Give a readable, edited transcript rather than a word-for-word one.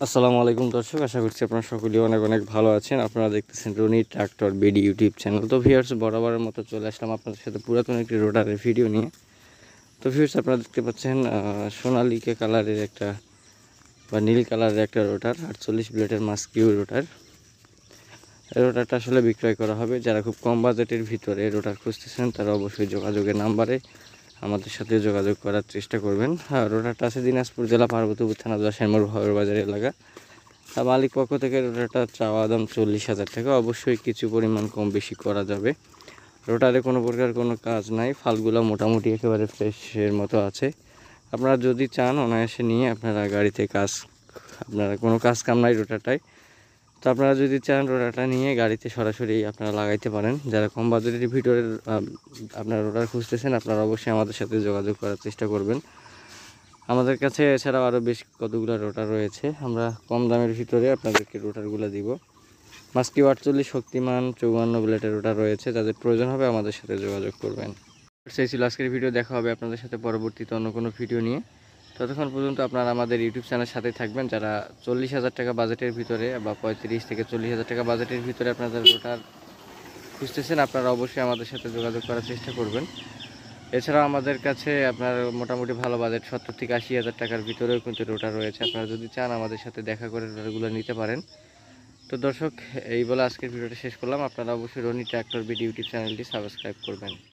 আসসালামু আলাইকুম দর্শক, আশা করছি আপনারা সকলেই অনেক অনেক ভালো আছেন। আপনারা দেখতেছেন Roni tractor BD YouTube channel. তো ভিউয়ার্স, বরাবরের মতো চলে আসলাম আপনাদের সাথে পুরাতন একটি রোটারের ভিডিও নিয়ে। তো ভিউয়ার্স, আপনারা দেখতে পাচ্ছেন সোনালিকা কালারের একটা বা নীল কালারের একটা রোটার, 48 ব্লেডের মাস্কিউ রোটার। এই রোটারটা আসলে বিক্রয় করা হবে। যারা খুব কম বাজেটের ভিতরে রোটার খুঁজতেছেন তারা অবশ্যই যোগাযোগের নাম্বারে আমাদের সাথে যোগাযোগ করার চেষ্টা করবেন। হ্যাঁ, রোটারটা আছে দিনাজপুর জেলা পার্বতীপুর থানা শ্যামর বাজার এলাকা। মালিক পক্ষ থেকে রোটারটা চাওয়া দাম 40,000 টাকা। অবশ্যই কিছু পরিমাণ কম বেশি করা যাবে। রোটারে কোনো প্রকার কোনো কাজ নাই, ফালগুলো মোটামুটি একেবারে ফ্রেশের মতো আছে। আপনারা যদি চান অনায়াসে নিয়ে আপনারা গাড়িতে আপনারা কোনো কাজ কাম নাই রোটারটায়। তো আপনারা যদি চান রোটারটা নিয়ে গাড়িতে সরাসরি আপনারা লাগাইতে পারেন। যারা কম বাজেটের ভিতরে আপনারা রোটার খুঁজতেছেন আপনারা অবশ্যই আমাদের সাথে যোগাযোগ করার চেষ্টা করবেন। আমাদের কাছে এছাড়াও আরও বেশ কতগুলো রোটার রয়েছে। আমরা কম দামের ভিতরে আপনাদেরকে রোটারগুলো দিব। মাস্কিউ 48 শক্তিমান 54 ব্লেডের রোটার রয়েছে। যাদের প্রয়োজন হবে আমাদের সাথে যোগাযোগ করবেন। সেই ছিল আজকের ভিডিও। দেখা হবে আপনাদের সাথে পরবর্তীতে অন্য কোনো ভিডিও নিয়ে। ততক্ষণ পর্যন্ত আপনারা আমাদের ইউটিউব চ্যানেলের সাথে থাকবেন। যারা 40,000 টাকা বাজেটের ভিতরে বা 35 থেকে 40,000 টাকা বাজেটের ভিতরে আপনাদের রোটার খুঁজতেছেন আপনারা অবশ্যই আমাদের সাথে যোগাযোগ করার চেষ্টা করবেন। এছাড়াও আমাদের কাছে আপনার মোটামুটি ভালো বাজেট 70 থেকে 80,000 টাকার ভিতরেও কিন্তু রোটার রয়েছে। আপনারা যদি চান আমাদের সাথে দেখা করে রোটারগুলো নিতে পারেন। তো দর্শক, এই বলে আজকের ভিডিওটা শেষ করলাম। আপনারা অবশ্যই রনি ট্রাক্টর বিডি ইউটিউব চ্যানেলটি সাবস্ক্রাইব করবেন।